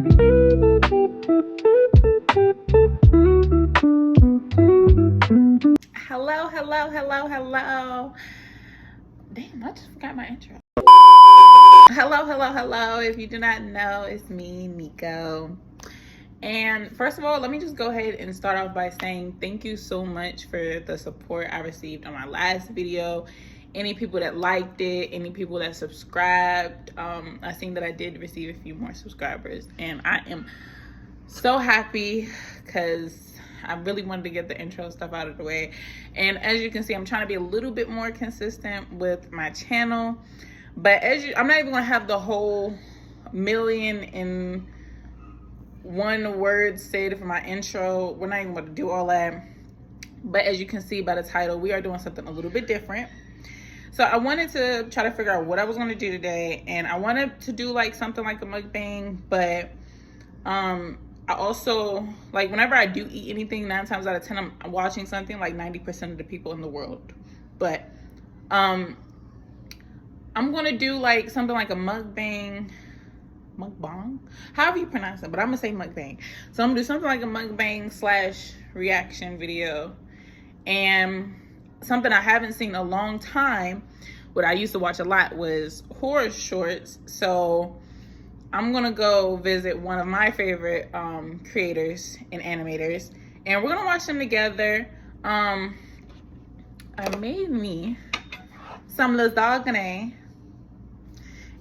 Hello. Damn, I just forgot my intro. Hello. If you do not know, it's me, Nico. And first of all, let me just go ahead and start off by saying thank you so much for the support I received on my last video. Any people that liked it, any people that subscribed. I seen that I did receive a few more subscribers, and I am so happy because I really wanted to get the intro stuff out of the way. And as you can see, I'm trying to be a little bit more consistent with my channel. But I'm not even gonna have the whole 1,000,001 words said for my intro. We're not even gonna do all that. But as you can see by the title, we are doing something a little bit different. So I wanted to try to figure out what I was gonna do today. And I wanted to do like something like a mukbang, but I also, like, whenever I do eat anything, 9 times out of 10, I'm watching something like 90% of the people in the world. But I'm gonna do like something like a mukbang, however you pronounce it, but I'm gonna say mukbang. So I'm gonna do something like a mukbang / reaction video, and something I haven't seen in a long time, what I used to watch a lot was horror shorts. So I'm gonna go visit one of my favorite creators and animators, and we're gonna watch them together. I made me some lasagna,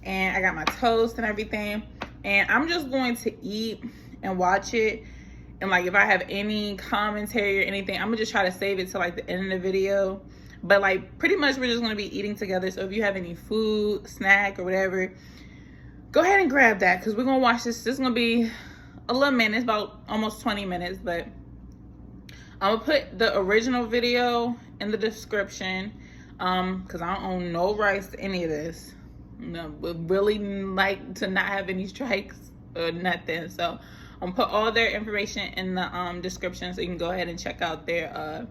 and I got my toast and everything, and I'm just going to eat and watch it. And like, if I have any commentary or anything, I'm gonna just try to save it to like the end of the video. But like, pretty much we're just gonna be eating together. So if you have any food, snack, or whatever, go ahead and grab that, because we're gonna watch this. This is gonna be a little minute, it's about almost 20 minutes, but I'm gonna put the original video in the description, because I don't own no rights to any of this. No, would really like to not have any strikes or nothing. So I'm gonna put all their information in the description, so you can go ahead and check out their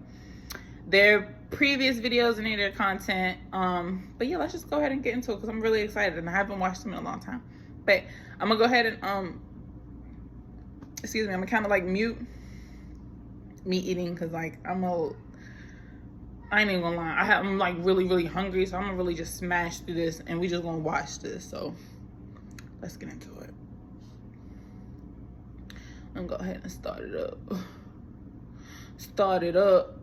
previous videos and any of their content. But yeah, let's just go ahead and get into it, because I'm really excited and I haven't watched them in a long time. But I'm gonna go ahead and excuse me, I'm gonna kind of like mute me eating, because like I ain't even gonna lie, I'm like really hungry, so I'm gonna really just smash through this and we just gonna watch this. So let's get into it. I'm gonna go ahead and start it up.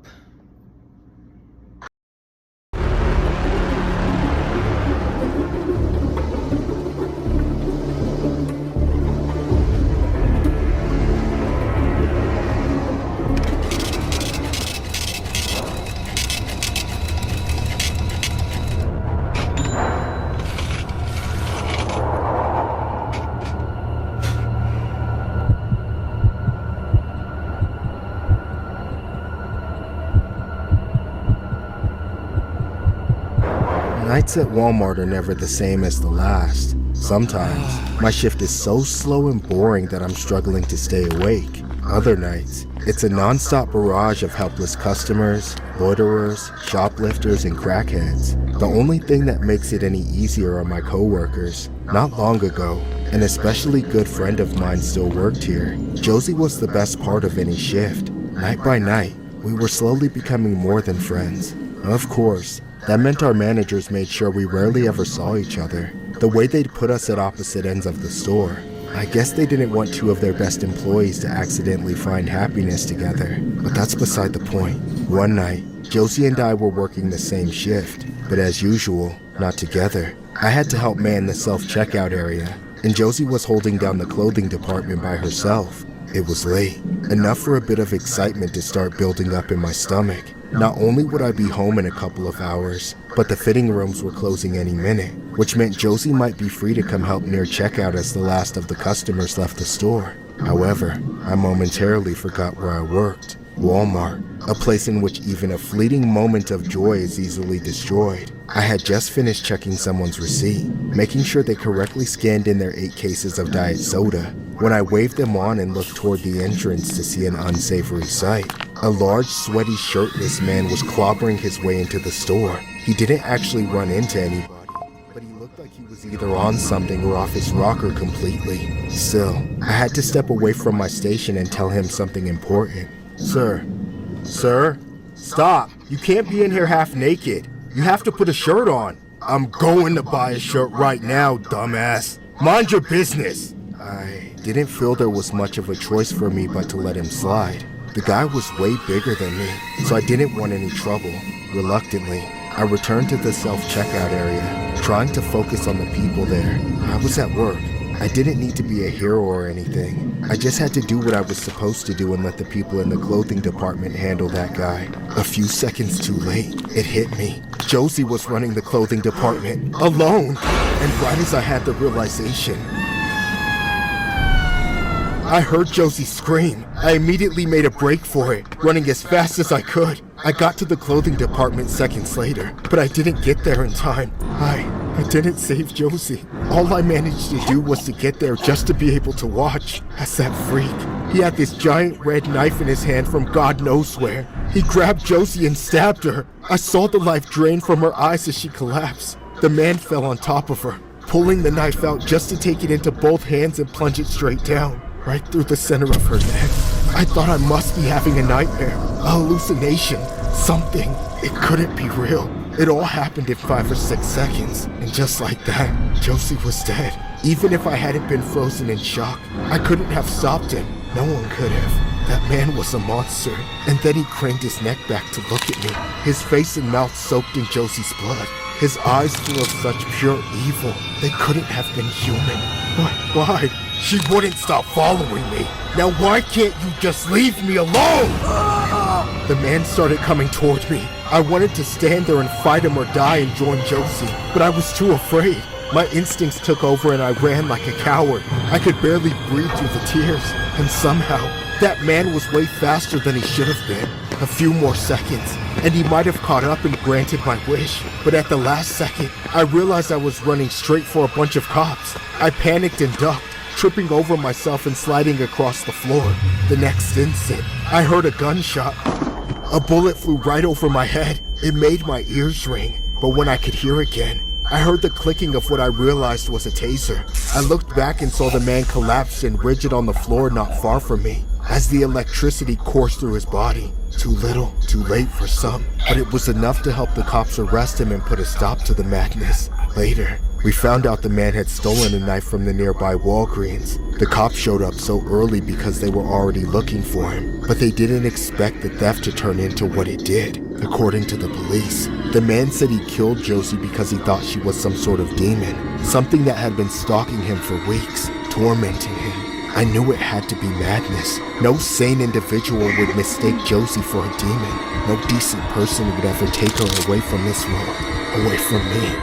Nights at Walmart are never the same as the last. Sometimes, my shift is so slow and boring that I'm struggling to stay awake. Other nights, it's a non-stop barrage of helpless customers, loiterers, shoplifters, and crackheads. The only thing that makes it any easier are my coworkers. Not long ago, an especially good friend of mine still worked here. Josie was the best part of any shift. Night by night, we were slowly becoming more than friends. Of course, that meant our managers made sure we rarely ever saw each other. The way they'd put us at opposite ends of the store, I guess they didn't want 2 of their best employees to accidentally find happiness together. But that's beside the point. One night, Josie and I were working the same shift, but as usual, not together. I had to help man the self-checkout area, and Josie was holding down the clothing department by herself. It was late, enough for a bit of excitement to start building up in my stomach. Not only would I be home in a couple of hours, but the fitting rooms were closing any minute, which meant Josie might be free to come help near checkout as the last of the customers left the store. However, I momentarily forgot where I worked. Walmart, a place in which even a fleeting moment of joy is easily destroyed. I had just finished checking someone's receipt, making sure they correctly scanned in their 8 cases of diet soda, when I waved them on and looked toward the entrance to see an unsavory sight. A large, sweaty, shirtless man was clobbering his way into the store. He didn't actually run into anybody, but he looked like like he was either on something or off his rocker completely. Still, I had to step away from my station and tell him something important. Sir, stop. You can't be in here half naked. You have to put a shirt on. I'm going to buy a shirt right now, dumbass. Mind your business. I didn't feel there was much of a choice for me but to let him slide. The guy was way bigger than me, so I didn't want any trouble. Reluctantly, I returned to the self-checkout area, trying to focus on the people there. I was at work. I didn't need to be a hero or anything. I just had to do what I was supposed to do and let the people in the clothing department handle that guy. A few seconds too late, it hit me. Josie was running the clothing department, alone. And right as I had the realization, I heard Josie scream. I immediately made a break for it, running as fast as I could. I got to the clothing department seconds later, but I didn't get there in time. I didn't save Josie. All I managed to do was to get there just to be able to watch as that freak. He had this giant red knife in his hand from God knows where. He grabbed Josie and stabbed her. I saw the life drain from her eyes as she collapsed. The man fell on top of her, pulling the knife out just to take it into both hands and plunge it straight down, right through the center of her neck. I thought I must be having a nightmare, a hallucination, something. It couldn't be real. It all happened in 5 or 6 seconds, and just like that, Josie was dead. Even if I hadn't been frozen in shock, I couldn't have stopped him. No one could have. That man was a monster. And then he craned his neck back to look at me, his face and mouth soaked in Josie's blood, his eyes full of such pure evil. They couldn't have been human. Why? She wouldn't stop following me. Now why can't you just leave me alone? The man started coming toward me. I wanted to stand there and fight him or die and join Josie, but I was too afraid. My instincts took over and I ran like a coward. I could barely breathe through the tears, and somehow, that man was way faster than he should have been. A few more seconds, and he might have caught up and granted my wish. But at the last second, I realized I was running straight for a bunch of cops. I panicked and ducked, tripping over myself and sliding across the floor. The next instant, I heard a gunshot. A bullet flew right over my head. It made my ears ring, but when I could hear again, I heard the clicking of what I realized was a taser. I looked back and saw the man collapsed and rigid on the floor not far from me, as the electricity coursed through his body. Too little, too late for some, but it was enough to help the cops arrest him and put a stop to the madness. Later, we found out the man had stolen a knife from the nearby Walgreens. The cops showed up so early because they were already looking for him, but they didn't expect the theft to turn into what it did. According to the police, the man said he killed Josie because he thought she was some sort of demon, something that had been stalking him for weeks, tormenting him. I knew it had to be madness. No sane individual would mistake Josie for a demon. No decent person would ever take her away from this world, away from me.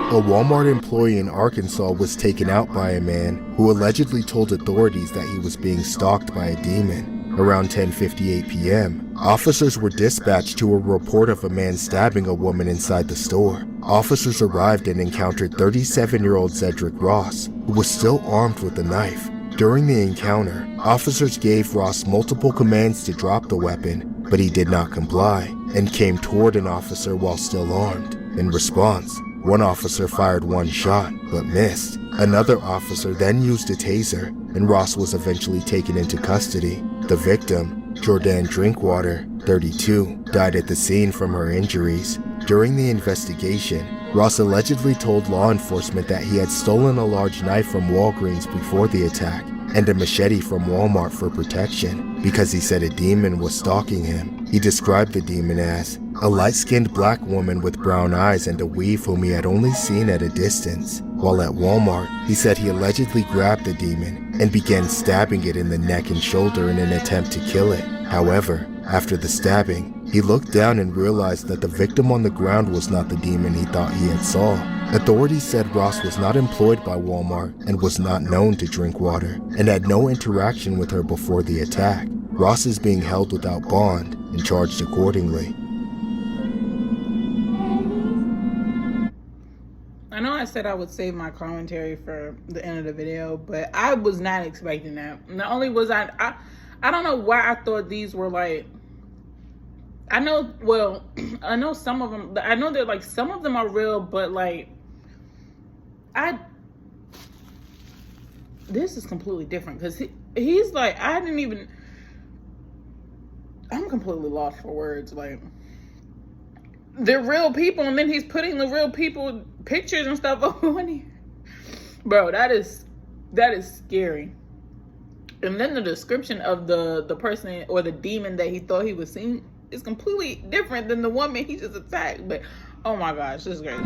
A Walmart employee in Arkansas was taken out by a man who allegedly told authorities that he was being stalked by a demon. Around 10:58 p.m., officers were dispatched to a report of a man stabbing a woman inside the store. Officers arrived and encountered 37-year-old Cedric Ross, who was still armed with a knife. During the encounter, officers gave Ross multiple commands to drop the weapon, but he did not comply and came toward an officer while still armed. In response, one officer fired one shot, but missed. Another officer then used a taser, and Ross was eventually taken into custody. The victim, Jordan Drinkwater, 32, died at the scene from her injuries. During the investigation, Ross allegedly told law enforcement that he had stolen a large knife from Walgreens before the attack and a machete from Walmart for protection because he said a demon was stalking him. He described the demon as a light-skinned black woman with brown eyes and a weave whom he had only seen at a distance. While at Walmart, he said he allegedly grabbed the demon and began stabbing it in the neck and shoulder in an attempt to kill it. However, after the stabbing, he looked down and realized that the victim on the ground was not the demon he thought he had saw. Authorities said Ross was not employed by Walmart and was not known to Drinkwater and had no interaction with her before the attack. Ross is being held without bond and charged accordingly. I know I said I would save my commentary for the end of the video, but I was not expecting that. Not only was I don't know why I thought these were like I know, well, I know some of them, I know that like some of them are real, but like, this is completely different because he's like, I'm completely lost for words. Like, they're real people, and then he's putting the real people pictures and stuff on here. Bro, that is scary. And then the description of the person or the demon that he thought he was seeing is completely different than the woman he just attacked. But oh my gosh, this is crazy.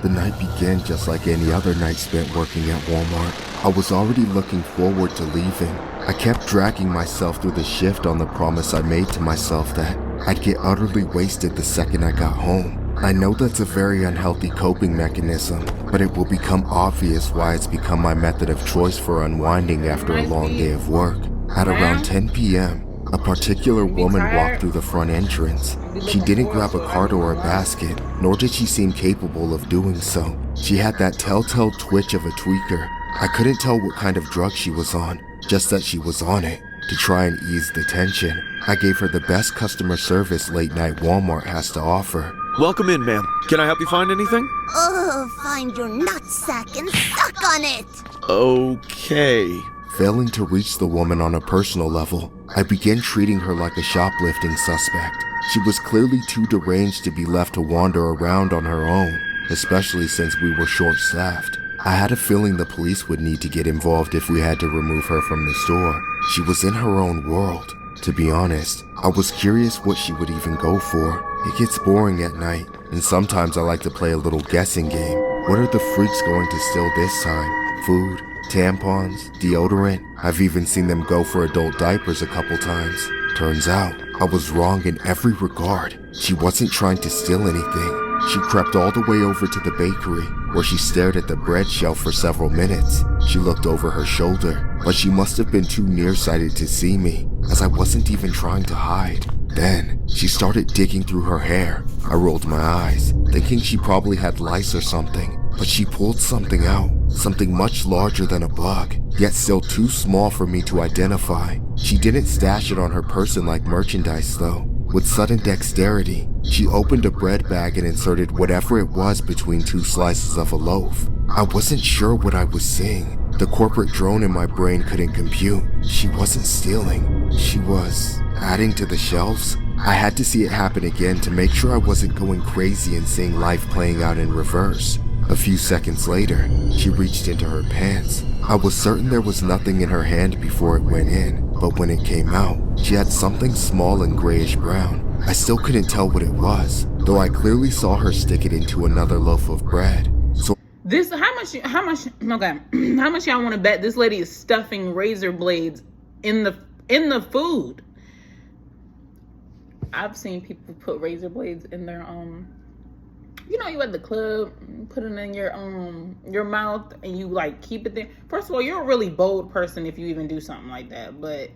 The night began just like any other night spent working at Walmart. I was already looking forward to leaving. I kept dragging myself through the shift on the promise I made to myself that I'd get utterly wasted the second I got home. I know that's a very unhealthy coping mechanism, but it will become obvious why it's become my method of choice for unwinding after a long day of work. At around 10 p.m., a particular woman walked through the front entrance. She didn't grab a cart or a basket, nor did she seem capable of doing so. She had that telltale twitch of a tweaker. I couldn't tell what kind of drug she was on, just that she was on it. To try and ease the tension, I gave her the best customer service late night Walmart has to offer. Welcome in, ma'am. Can I help you find anything? Oh, find your nutsack and suck on it! Okay. Failing to reach the woman on a personal level, I began treating her like a shoplifting suspect. She was clearly too deranged to be left to wander around on her own, especially since we were short-staffed. I had a feeling the police would need to get involved if we had to remove her from the store. She was in her own world. To be honest, I was curious what she would even go for. It gets boring at night, and sometimes I like to play a little guessing game. What are the freaks going to steal this time? Food? Tampons? Deodorant? I've even seen them go for adult diapers a couple times. Turns out, I was wrong in every regard. She wasn't trying to steal anything. She crept all the way over to the bakery, where she stared at the bread shelf for several minutes. She looked over her shoulder, but she must have been too nearsighted to see me, as I wasn't even trying to hide. Then, she started digging through her hair. I rolled my eyes, thinking she probably had lice or something, but she pulled something out, something much larger than a bug, yet still too small for me to identify. She didn't stash it on her person like merchandise though. With sudden dexterity, she opened a bread bag and inserted whatever it was between two slices of a loaf. I wasn't sure what I was seeing. The corporate drone in my brain couldn't compute. She wasn't stealing. She was adding to the shelves. I had to see it happen again to make sure I wasn't going crazy and seeing life playing out in reverse. A few seconds later, she reached into her pants. I was certain there was nothing in her hand before it went in, but when it came out, she had something small and grayish brown. I still couldn't tell what it was, though I clearly saw her stick it into another loaf of bread. So this, how much y'all want to bet this lady is stuffing razor blades in the food? I've seen people put razor blades in their you know, you at the club, put it in your mouth and you like keep it there. First of all, you're a really bold person if you even do something like that, but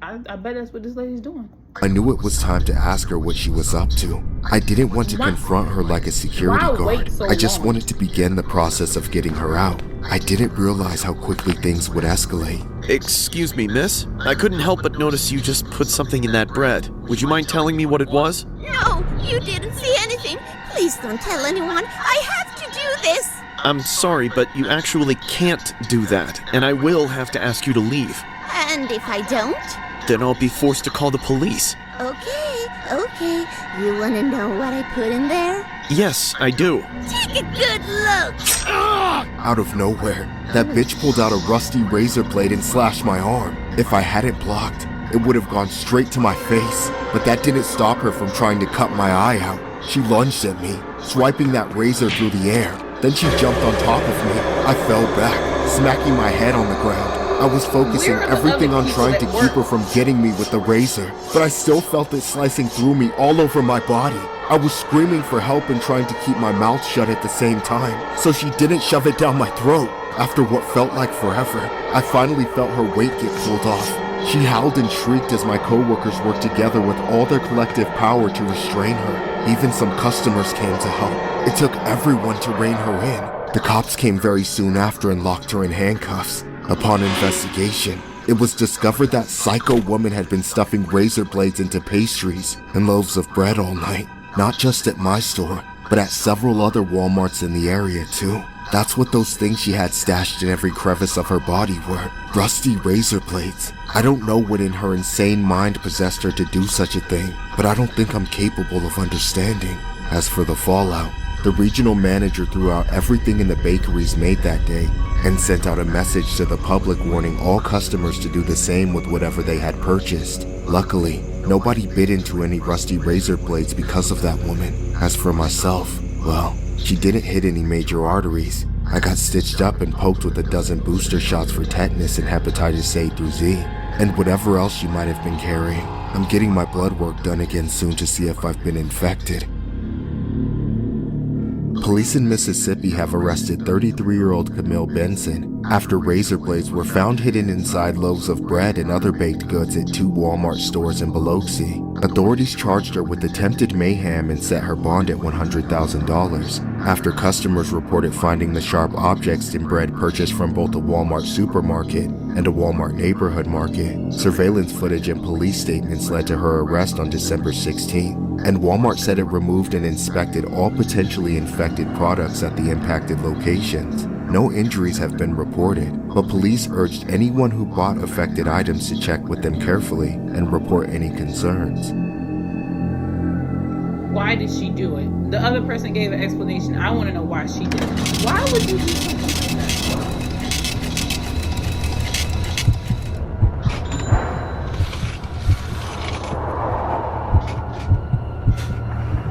I bet that's what this lady's doing. I knew it was time to ask her what she was up to. I didn't want to confront her like a security guard. I just wanted to begin the process of getting her out. I didn't realize how quickly things would escalate. Excuse me, miss. I couldn't help but notice you just put something in that bread. Would you mind telling me what it was? No, you didn't see anything. Please don't tell anyone. I have to do this. I'm sorry, but you actually can't do that, and I will have to ask you to leave. And if I don't? Then I'll be forced to call the police. Okay. You want to know what I put in there? Yes, I do. Take a good look. Out of nowhere, that bitch pulled out a rusty razor blade and slashed my arm. If I hadn't blocked, it would have gone straight to my face, but that didn't stop her from trying to cut my eye out. She lunged at me, swiping that razor through the air. Then she jumped on top of me. I fell back, smacking my head on the ground. I was focusing everything on trying to keep her from getting me with the razor, but I still felt it slicing through me all over my body. I was screaming for help and trying to keep my mouth shut at the same time, so she didn't shove it down my throat. After what felt like forever, I finally felt her weight get pulled off. She howled and shrieked as my coworkers worked together with all their collective power to restrain her. Even some customers came to help. It took everyone to rein her in. The cops came very soon after and locked her in handcuffs. Upon investigation, it was discovered that psycho woman had been stuffing razor blades into pastries and loaves of bread all night. Not just at my store, but at several other Walmarts in the area too. That's what those things she had stashed in every crevice of her body were. Rusty razor blades. I don't know what in her insane mind possessed her to do such a thing, but I don't think I'm capable of understanding. As for the fallout, the regional manager threw out everything in the bakeries made that day and sent out a message to the public warning all customers to do the same with whatever they had purchased. Luckily, nobody bit into any rusty razor blades because of that woman. As for myself, well, she didn't hit any major arteries. I got stitched up and poked with a dozen booster shots for tetanus and hepatitis A through Z, and whatever else she might have been carrying. I'm getting my blood work done again soon to see if I've been infected. Police in Mississippi have arrested 33-year-old Camille Benson after razor blades were found hidden inside loaves of bread and other baked goods at 2 Walmart stores in Biloxi. Authorities charged her with attempted mayhem and set her bond at $100,000 after customers reported finding the sharp objects in bread purchased from both a Walmart supermarket and a Walmart neighborhood market. Surveillance footage and police statements led to her arrest on December 16, and Walmart said it removed and inspected all potentially infected products at the impacted locations. No injuries have been reported, but police urged anyone who bought affected items to check with them carefully and report any concerns. Why did she do it? The other person gave an explanation. I want to know why she did it. Why would you do something like that?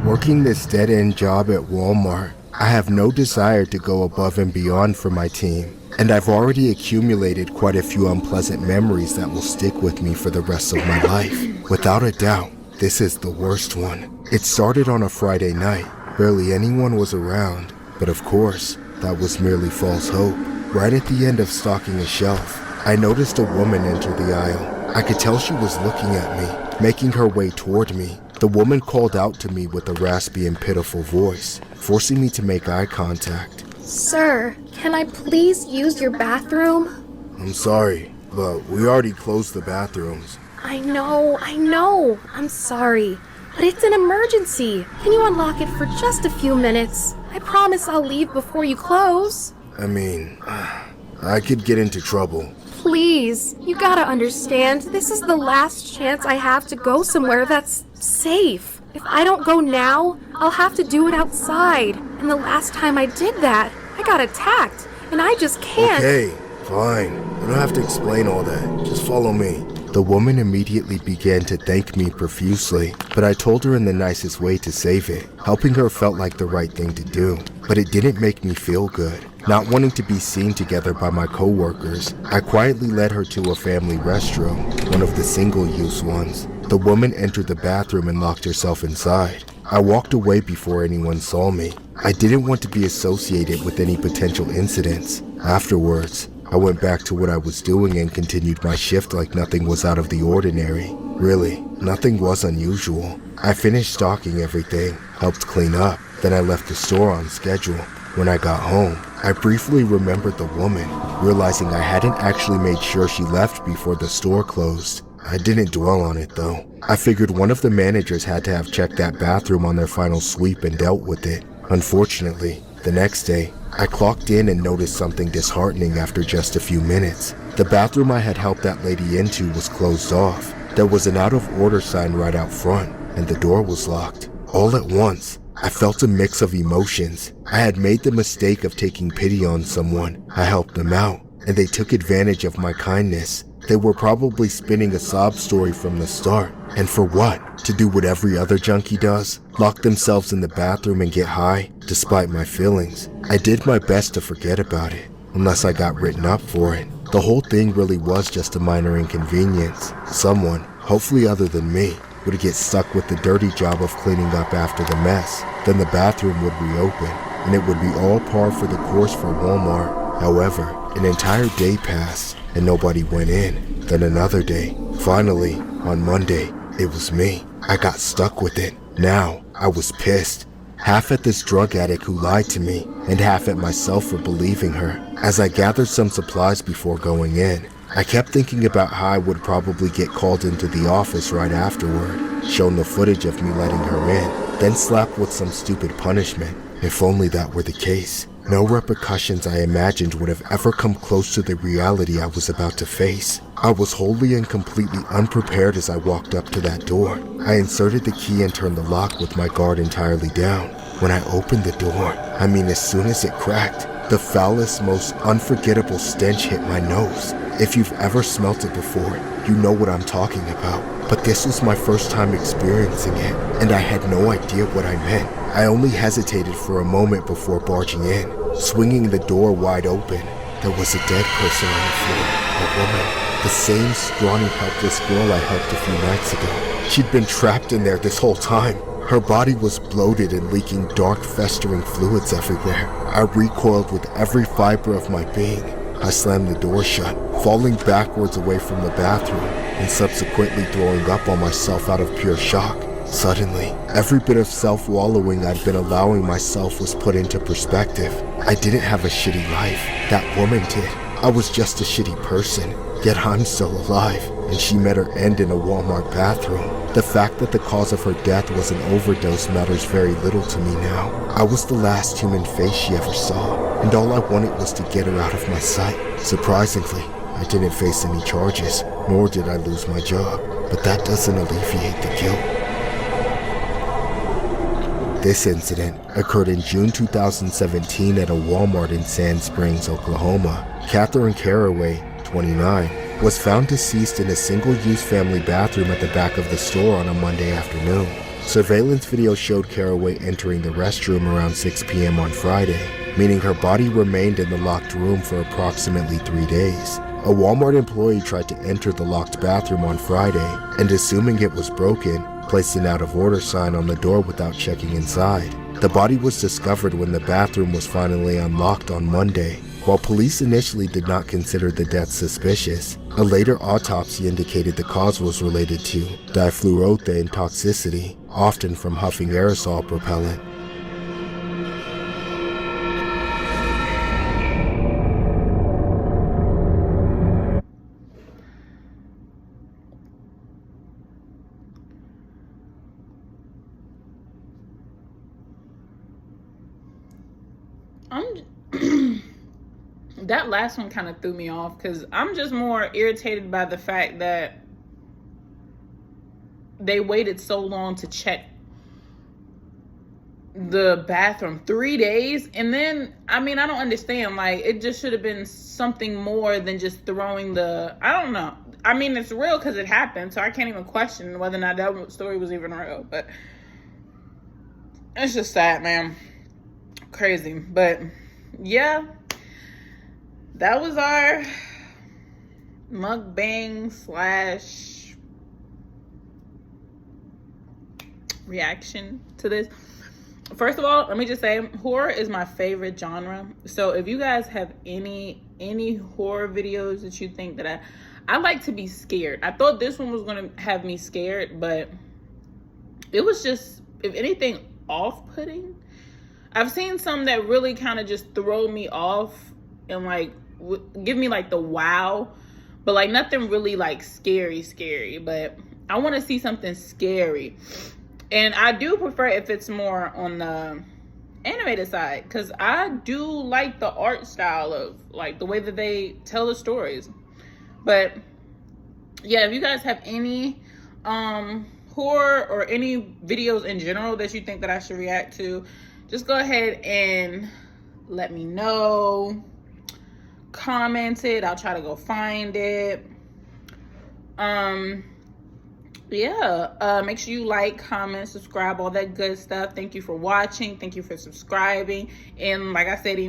Working this dead-end job at Walmart, I have no desire to go above and beyond for my team, and I've already accumulated quite a few unpleasant memories that will stick with me for the rest of my life. Without a doubt, this is the worst one. It started on a Friday night. Barely anyone was around, but of course, that was merely false hope. Right at the end of stocking a shelf, I noticed a woman enter the aisle. I could tell she was looking at me, making her way toward me. The woman called out to me with a raspy and pitiful voice, forcing me to make eye contact. Sir, can I please use your bathroom? I'm sorry, but we already closed the bathrooms. I know. I'm sorry, but it's an emergency. Can you unlock it for just a few minutes? I promise I'll leave before you close. I mean, I could get into trouble. Please, you gotta understand, this is the last chance I have to go somewhere that's safe. If I don't go now, I'll have to do it outside. And the last time I did that, I got attacked, and I just can't. Okay, fine. You don't have to explain all that. Just follow me. The woman immediately began to thank me profusely, but I told her in the nicest way to save it. Helping her felt like the right thing to do, but it didn't make me feel good. Not wanting to be seen together by my coworkers, I quietly led her to a family restroom, one of the single-use ones. The woman entered the bathroom and locked herself inside. I walked away before anyone saw me. I didn't want to be associated with any potential incidents. Afterwards, I went back to what I was doing and continued my shift like nothing was out of the ordinary. Really, nothing was unusual. I finished stocking everything, helped clean up, then I left the store on schedule. When I got home, I briefly remembered the woman, realizing I hadn't actually made sure she left before the store closed. I didn't dwell on it though. I figured one of the managers had to have checked that bathroom on their final sweep and dealt with it. Unfortunately, the next day, I clocked in and noticed something disheartening after just a few minutes. The bathroom I had helped that lady into was closed off. There was an out of order sign right out front, and the door was locked. All at once, I felt a mix of emotions. I had made the mistake of taking pity on someone. I helped them out, and they took advantage of my kindness. They were probably spinning a sob story from the start. And for what? To do what every other junkie does? Lock themselves in the bathroom and get high, despite my feelings. I did my best to forget about it, unless I got written up for it. The whole thing really was just a minor inconvenience. Someone, hopefully other than me, would get stuck with the dirty job of cleaning up after the mess. Then the bathroom would reopen, and it would be all par for the course for Walmart. However, An entire day passed and nobody went in. Then another day. Finally, on Monday, it was me. I got stuck with it. Now, I was pissed. Half at this drug addict who lied to me, and half at myself for believing her. As I gathered some supplies before going in, I kept thinking about how I would probably get called into the office right afterward, shown the footage of me letting her in, then slapped with some stupid punishment. If only that were the case. No repercussions I imagined would have ever come close to the reality I was about to face. I was wholly and completely unprepared as I walked up to that door. I inserted the key and turned the lock with my guard entirely down. When I opened the door, as soon as it cracked, the foulest, most unforgettable stench hit my nose. If you've ever smelt it before, you know what I'm talking about. But this was my first time experiencing it, and I had no idea what I meant. I only hesitated for a moment before barging in. Swinging the door wide open, there was a dead person on the floor, a woman. The same scrawny, helpless girl I helped a few nights ago. She'd been trapped in there this whole time. Her body was bloated and leaking dark, festering fluids everywhere. I recoiled with every fiber of my being. I slammed the door shut, falling backwards away from the bathroom, and subsequently throwing up on myself out of pure shock. Suddenly, every bit of self-wallowing I'd been allowing myself was put into perspective. I didn't have a shitty life. That woman did. I was just a shitty person. Yet I'm still alive, and she met her end in a Walmart bathroom. The fact that the cause of her death was an overdose matters very little to me now. I was the last human face she ever saw, and all I wanted was to get her out of my sight. Surprisingly, I didn't face any charges, nor did I lose my job, but that doesn't alleviate the guilt. This incident occurred in June 2017 at a Walmart in Sand Springs, Oklahoma. Catherine Caraway, 29, was found deceased in a single-use family bathroom at the back of the store on a Monday afternoon. Surveillance video showed Caraway entering the restroom around 6 p.m. on Friday, meaning her body remained in the locked room for approximately 3 days. A Walmart employee tried to enter the locked bathroom on Friday, and assuming it was broken, placed an out-of-order sign on the door without checking inside. The body was discovered when the bathroom was finally unlocked on Monday. While police initially did not consider the death suspicious, a later autopsy indicated the cause was related to difluoroethane toxicity, often from huffing aerosol propellant. That last one kind of threw me off because I'm just more irritated by the fact that they waited so long to check the bathroom. 3 days. And then, I don't understand. Like, it just should have been something more than just throwing the, I don't know. It's real because it happened. So I can't even question whether or not that story was even real. But it's just sad, man. Crazy. But yeah. That was our mukbang / reaction to this. First of all, let me just say, horror is my favorite genre. So if you guys have any horror videos that you think that I like to be scared. I thought this one was going to have me scared, but it was just, if anything, off-putting. I've seen some that really kind of just throw me off and like give me like the wow, but like nothing really like scary, but I want to see something scary. And I do prefer if it's more on the animated side, because I do like the art style of like the way that they tell the stories. But yeah, if you guys have any horror or any videos in general that you think that I should react to, just go ahead and let me know. Comment it. I'll try to go find it. Make sure you like, comment, subscribe, all that good stuff. Thank you for watching. Thank you for subscribing. And like I said,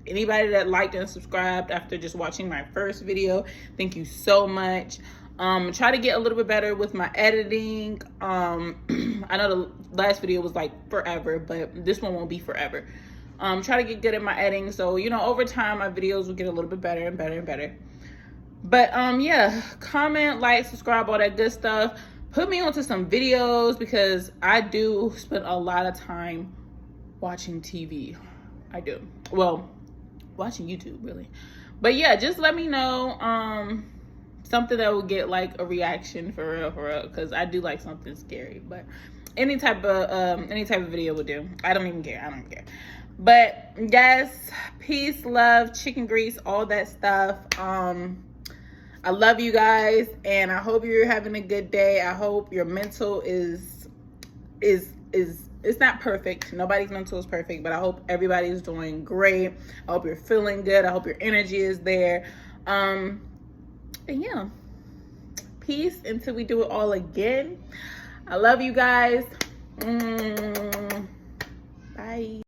anybody that liked and subscribed after just watching my first video, thank you so much. Try to get a little bit better with my editing. I know the last video was like forever, but this one won't be forever. Try to get good at my editing, so you know, over time my videos will get a little bit better and better and better. But yeah, comment, like, subscribe, all that good stuff. Put me onto some videos because I do spend a lot of time watching TV. I do. Well, watching YouTube really. But yeah, just let me know something that will get like a reaction for real, because I do like something scary. But any type of video will do. I don't even care. But yes, peace, love, chicken grease, all that stuff. I love you guys, and I hope you're having a good day. I hope your mental is it's not perfect. Nobody's mental is perfect, but I hope everybody's doing great. I hope you're feeling good. I hope your energy is there. And yeah, peace until we do it all again. I love you guys. Bye.